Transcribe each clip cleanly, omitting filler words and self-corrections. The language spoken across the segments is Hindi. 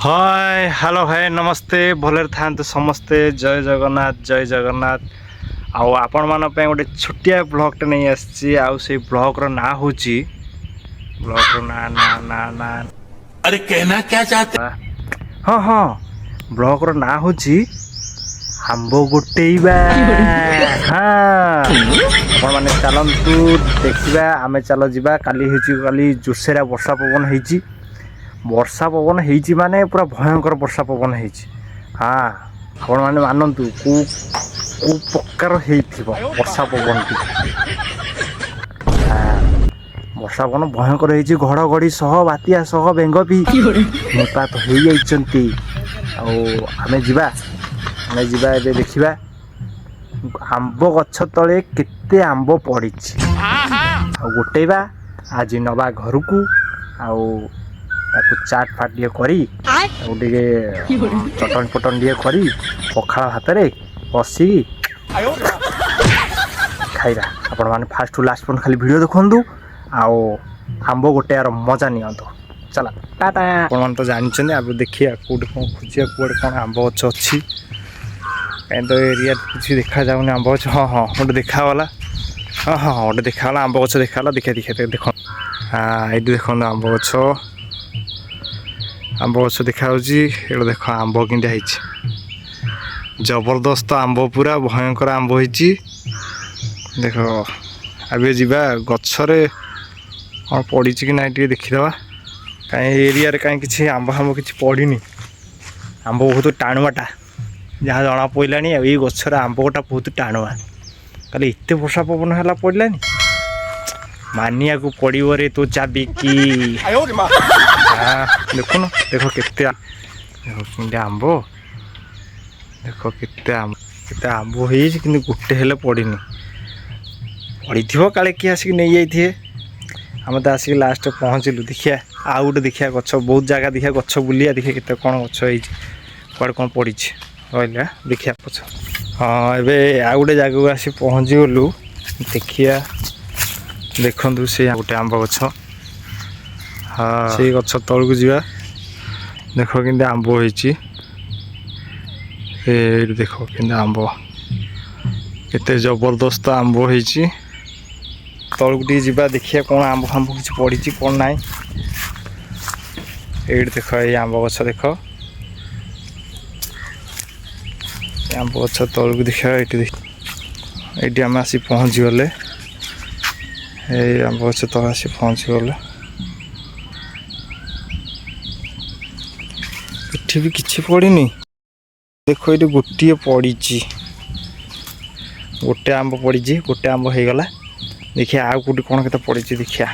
हाय हेलो हाय नमस्ते भले था समस्ते जय जगन्नाथ जय जगन्नाथ। आउ आपण मान गोटे छोटिया ब्लॉगटे नहीं आसी से ब्लॉगर ना हूँ ब्लॉगर ना ना ना ना अरे कहना क्या चाहते। हाँ हाँ ब्लॉगर ना हूँ आंब गोटेइबा। हाँ आपण मैंने चलतु देखा आम चल जा काली जोरसेरा वर्षा पवन होती वर्षा पवन होती माने पूरा भयंकर वर्षा पवन होती। हाँ आपण मैंने मानतु को प्रकार वर्षा पवन टी वर्षा पवन भयंकर होती घड़घड़ी सह बातिया सह बेंग भी निपात हो जाती। आमे जीवा एबे देखिबा आंब गछ तले केते आंब पड़ी गोटेबा आज नवा घर को चाट फाट टे करी चटन पटन टे करी पखाल हाथ में बसी खाइबा। आपण मैंने फास्ट टू लास्ट खाली वीडियो देखु आंब गोटे यार मजा नियंतु। चला टाटा। आप तो जानते अब देखिए कौट कौन खोजिया कौटे कौन आंब गच अच्छी कहीं तो एरिया किसी देखा जाऊनी आंब गच। हाँ हाँ गोटे देखाला हाँ हाँ गोटे देखाला आंब गच देखाला देखिए देखिए देख हाँ ये देख आंब गच देखा ये देख आंब किंदा जबरदस्त आंब पूरा भयंकर आंब होती देख। अब जा गचरे कौन पड़ी कि ना देखीदे कहीं एरिया कहीं किसी आंब फांब किसी पड़नी आंब बहुत टाणुआटा जहाँ जना पड़ा ये गचर आंबटा बहुत टाणुआ कल एत वर्षा पवन है पड़ानी मानिया को पड़ो रे तो चाबिकी। देखुन देख के आंब देख के आंब हो गोटे हेल्ले पड़नी पड़ी काले किए आसिक नहीं जाइए आम तो आसिक लास्ट पहुँचलु देखिया आउ गोटे देखिया गच बहुत जगह देखिया गच बुलिया देखिए केते कौन गच कड़े कौन पड़ी रहा देखिया पछ। हाँ एबे आउ गोटे जगह आसी पहुँची गलु देखिया देखु से गोटे आंब गछ। हाँ से गछ तल को जा देख कि आंब होती देख कि आंब केते जबरदस्त आंब होती तल को जा देखिए कौन आंब फांब किसी पड़ी कौन ना ये देख ये आंब गछ देख आंब गछ तल को देखा ये आम आसी पहुँची गले ये आंब गछ तल आसी पहुँची गले ये भी किसी पड़नी देख ये गोटे पड़ी गोटे आंब पड़ी गोटे आंब हो गला देखिए आउ कौटी कौन के पड़ी देखिया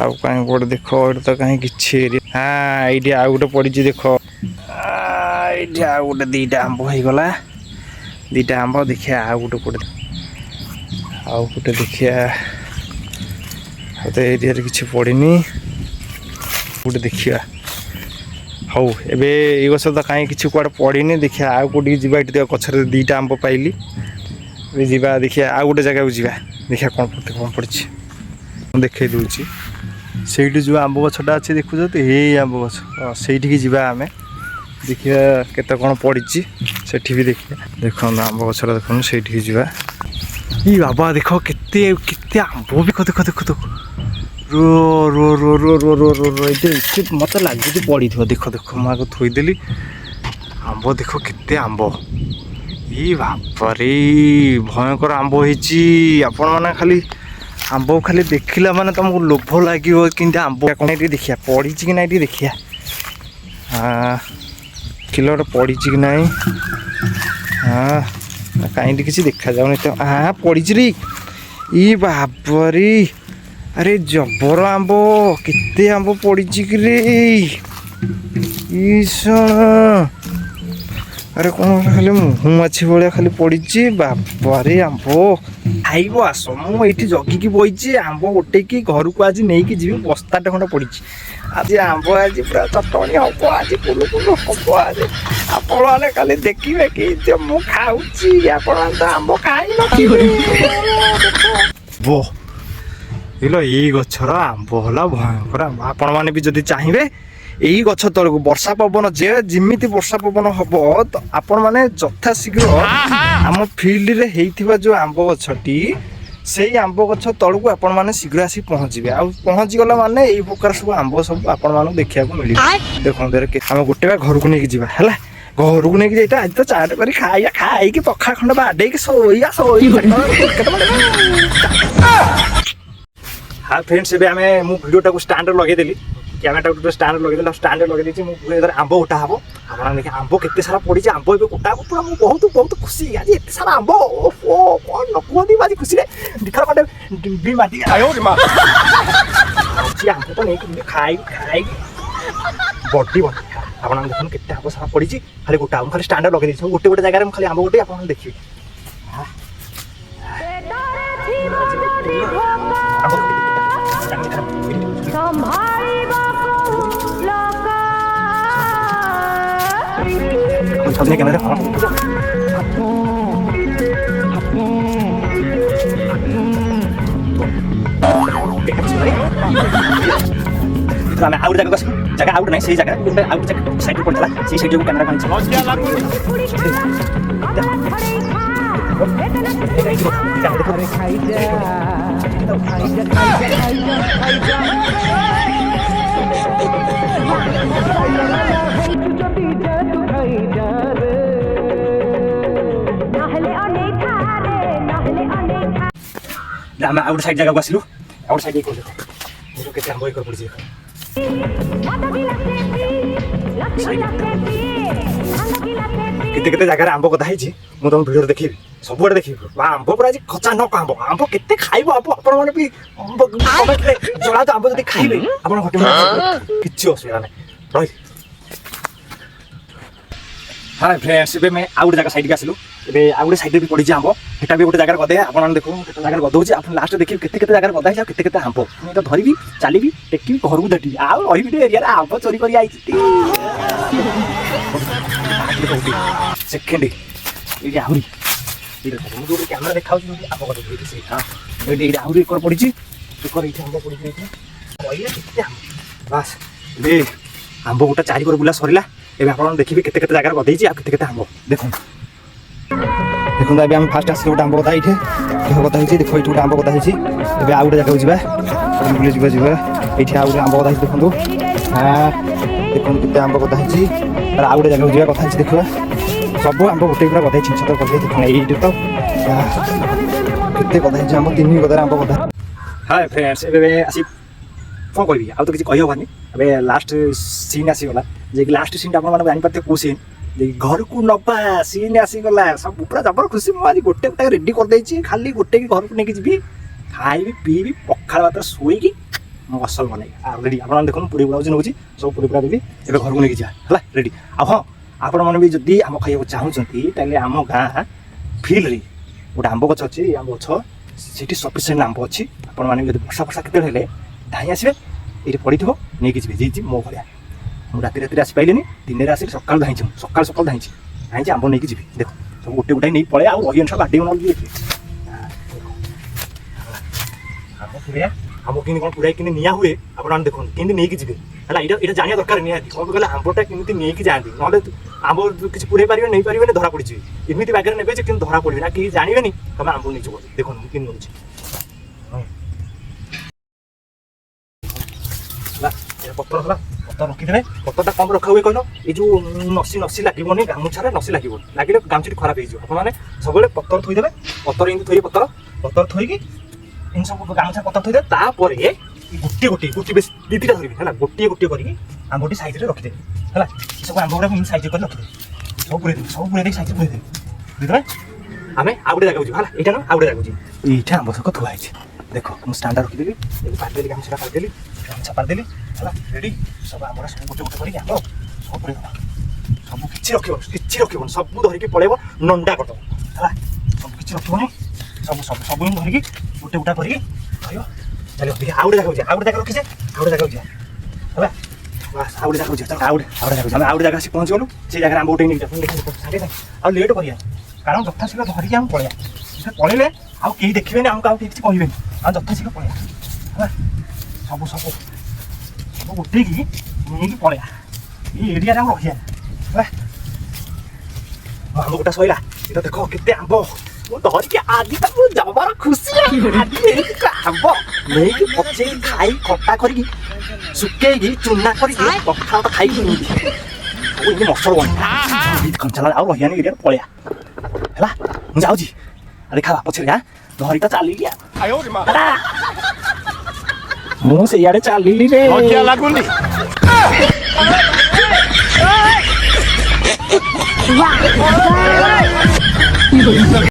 आउ कहीं गोटे देख ये तो कहीं किसी हाँ ये आउ गोटे पड़ी देख ये आउ गोटे दीटा आंब हो गला दीटा आंब देखिया आउ गोटे कौटे आउ गोटे देखिया तो एरिया किसी पड़नी गोटे देखिया हौ एबे ये गछ तो कहीं किसी कुआड़े पड़नी देखिया आउ कौटी जा गचर दीटा आंब पाइली जा देखिए आउ गोटे जगह जा देखिए कौन पड़ी देखे दूसरी से जो आंब गछटा अच्छे देखुच तो ये आंब गछ से आम देखिए केते कौन पड़ी से भी देखिए देख आंब गछटा देखो से जा ये बाबा देख केते केते आंब भी देख देख देख रो रो रो रो रो रो रो रो ये मत लगे पड़ी थो देख देख मुझे थोदेली आंब देख केते आंब ये बापरे भयंकर आंब होती आपण मैंने खाली आंब खाली देखला माने तुमको लोभ लगे कि आंब कौन देखिया पड़ी कि ना देखिया हाँ किलो पड़ी कि ना हाँ कहीं किसी देखा जाऊनी तो हाँ पड़ी रे ये बापरे अरे जबर आंब केते आंब पड़ी कि रे अरे कौन खाली मुँह माछी भाया खाली पड़ी बाबारे आंब खाइब आस मुझे जगिकी बही आंब गोटे कि घर को आज नहीं कि जी बस्ताटे खंडे पड़ी आज आंब आज पूरा चटणी हम आज पुलु पुलु हम आज आपने खाली देखिए कि मुझे खाऊँ आप आंब खाई ये गचर आंब है भयंकर आंब आपण मैंने भी जदि चाहिए ଏଇ ଗଛ ତଳକୁ ବର୍ଷା ପବନ ଯେମିତି ବର୍ଷା ପବନ ହବ ତ ଆପଣ ମାନେ ଯଥା ଶୀଘ୍ର ଆମ ଫିଲ୍ଡରେ ହେଇଥିବା ଯୋଉ ଆମ୍ବ ଗଛଟି ସେଇ ଆମ୍ବ ଗଛ ତଳକୁ ଆପଣ ମାନେ ଶୀଘ୍ର ଆସି ପହଞ୍ଚିବେ। ଆଉ ପହଞ୍ଚିଗଲା ମାନେ ଏଇ ପ୍ରକାର ସବୁ ଆମ୍ବ ସବୁ ଆପଣ ମାନଙ୍କୁ ଦେଖିବାକୁ ମିଳିବ। ଦେଖନ୍ତୁ ଆମେ ଗୋଟେ ବା ଘରକୁ ନେଇକି ଯିବା ହେଲା। ଘରକୁ ନେଇକି ଯାଇଟା ଆଜି ତ ଚାଟ କରି ଖାଇକି ପଖାଳ ଖଣ୍ଡ ବାଡେଇକି ଶୋଇବା हाँ फ्रेंड्स ଏବେ ଆମେ ମୁଁ ଭିଡ଼ିଓଟାକୁ ଷ୍ଟାଣ୍ଡରେ ଲଗେଇଦେଲି କ୍ୟାମେରାଟାକୁ ଗୋଟେ ଷ୍ଟାଣ୍ଡରେ ଲଗେଇଦେଲି ଆଉ ଷ୍ଟାଣ୍ଡରେ ଲଗେଇ ଦେଇଛି ମୁଁ ଏଥର ଆମ୍ବ ଉଠା ହବ ଆପଣ ଦେଖି ଆମ୍ବ କେତେ ସାରା ପଡ଼ିଛି ଆମ୍ବ ଏବେ ଉଠା ହବ ପୁରା ମୁଁ ବହୁତ ଖୁସି ଆଜି ଏତେ ସାରା ଆମ୍ବ ଓହୋ କ'ଣ ନ କୁହନ୍ତି ଆଜି ଖୁସିରେ ଦିଖର ଖଣ୍ଡେ ଡିମ୍ବି ମାଟି ଆଜି ଆମ୍ବ ତ ନେଇକି ଖାଇକି ବଡ଼ି ଆପଣ ଦେଖନ୍ତୁ କେତେ ଆମ୍ବ ସାରା ପଡ଼ିଛି ଖାଲି ଗୋଟେ ଆମ୍ବ ଖାଲି ଷ୍ଟାଣ୍ଡରେ ଲଗେଇ ଦେଇଛି ଗୋଟେ ଜାଗାରେ ମୁଁ ଖାଲି ଆମ୍ବ ଗୋଟେ ଆପଣ ଦେଖିବେ सबने कैमरा आउट जगह आउट नहीं सही जगह आउट साइड पर पड़ता सही साइड को कैमरा आउट साइड जगह को आसिलु आउट साइड को केते आंबो कर पड़ी केते जगह आंबो कथा हिची मु तुम वीडियो देखिबी सब बड़े देखिबी आंबो पूरा आज खचा न आंबो केते खाइबो आपण माने भी जळा तो आंबो जदी खाइबे आपण होटल किछि असुविधा नै रहि हाय फ्रेंड्स एबे मैं आउट जगह साइड के आसिलु एबे आउट साइड भी पड़ी आंबो हेटा भी गोटे जगह गदे आपण देखो केते जगह गदौची आपण लास्ट देखिबी केते जगह गदा हिसा केते आंबो मैं तो धरिबी चलीबी टेकीबी घर को दटी आ रहिबी दे एरिया आंबो चोरी करी आइछि सेकेंड ये आहुरी जो कैमरा देखा आंब कट से हाँ ये आहुरी कर पड़ी आंब पड़ी बास ये आंब गोटे 4 कर बुला सरला एबे आपण देखिबे केते जगह गदैछि आ केते आंब देखो अभी आम फास्ट आस गोटे आंब कथा ये कथा देखो ये गोटे आंब कथा एबे आ गोटे जगह जावा बुले ये आ गोटे आंब कथा देखो हाँ देखो केते आंब कथा आ गोटे जगह जावा कथा देखा सब आंब गोटे पूरा कथा छिछ तो कर देखो ये तो केते कथा आंब 3 कथा आंब कथा हाय फ्रेंड्स एबे आसी कौन कहबी आ तो किसी कहि होबानी एबे लास्ट सीन आसीगला जे लास्ट सीन आपण माने जानि पाते को सीन जे घर को नपा सीन आसीगला सब पूरा जबर खुशी मु आज गोटे गोटे रेडी कर देछि खाली गोटे की घर को नेकी जीबी खाइबी पीबी पखाल भात सोईकी मु असल बनै रेडी आपण देखो पूरी बुलाउ नउची सब पूरी पूरा देबी एबे घर को नेकी जा हला रेडी आ हां आपण माने भी जदी आम खाइबो चाहुचंती ताले आम गां फील्ड रे गोटे आंब गछ अछि आंब गछ सेठी सफिशिएंट आंब अछि आपण माने जदी वर्षा केते हेले धाई आसबे ये पड़ी थो नहीं कि जी मो भाया मुझे राति आसी पाइलेनि दिन में आसिक सकाल धाई सकाल धाई आंब नहीं कि देखो सब गोटे गोटे नहीं पड़े आउ रही अनुसार बाटे आम कि कौन पूरा कि निया हुए आप देखो कि नहीं कि है ये जाना दरकार निहाती कौन कहला आंबटा केमी नहीं कि जाती ना आंब किसी पुरे पारे नहीं पारे धरा पड़ी एमती बागर ने कि धरा पड़े ना कि जानवे तुम आंब नहीं देखो कि पत्थर है पत्थर रखीदे पत्थरटा कम रखा हुए कहल ये जो नसी लगे गामुछार नसी लगे लगे गामुछी खराब हो सब पत्थर थोदेवे पत्थर एमती थोड़े पत्थर थोड़ी सब गामुछा पत्थर थोदे गोटे गोटे गोटे बेस दीटा धरबी है गोटे गोटे करके आंबटी साइज रखीदे है सब आंब गुड़ा साइज कर रखीदे सब पूरे साइज पूरे देवे आम आ गए जगह है यहाँ ना आ गए जगह ये आंब सक थुआई देखो मुझे स्टांडा रखीदेवी पारिदेली गामुछा पारिदेली गामुछा पारिदेली है रेडी सब आम सब गोटे गोटे करके आंब सब पूरे सब किसी रख सब धरिकी पड़े नंडा करद है सब किसी रखनी सब सब सब धरिकी गोटे गोटा करके चलो आ गए जगह रखीजे आ गए जगह है बस आ गए जगह जगह आसी पहुँच गलु से जगह आम गोटे नहीं सागे आ लेट करिया कारण यथा शीघ्र धरिकी आम पलैया पलैले आउ कहीं देखिए आमको आउ किसी कहबे आ यथा शीघ्र पलैया सब सब सब गोटे की ନେଇକି ପଳେଇବା ଏଇ ଏରିଆରେ ଆଉ ରହିବା ଆମ୍ବ ଗୋଟା ସଇଲା ଏଇଟା ଦେଖ କେତେ ଆମ୍ବ ମୁଁ ଧରିକି ଆଜି ତାକୁ ଜମାର ଖୁସି ଆଜି ନେଇକି ଆମ୍ବ ନେଇକି ପଚେଇ ଖାଇ ଖଟା କରିକି ଶୁକେଇକି ଚୁନା କରିକି ପଖାଳ ତ ଖାଇକି ନେଇକି ଆଉ ଏମିତି ମସଲ ବନିଲା କଞ୍ଚାଲା ଆଉ ରହିବାନି ଏରିଆରେ ପଳେଇବା ହେଲା ମୁଁ ଯାଉଛି ଦେଖା ପଛରେ ଧରି ତ ଚାଲିଲି ମୁଁ ସେଇଆଡେ ଚାଲିଲି ରେ लज्जा लगुनी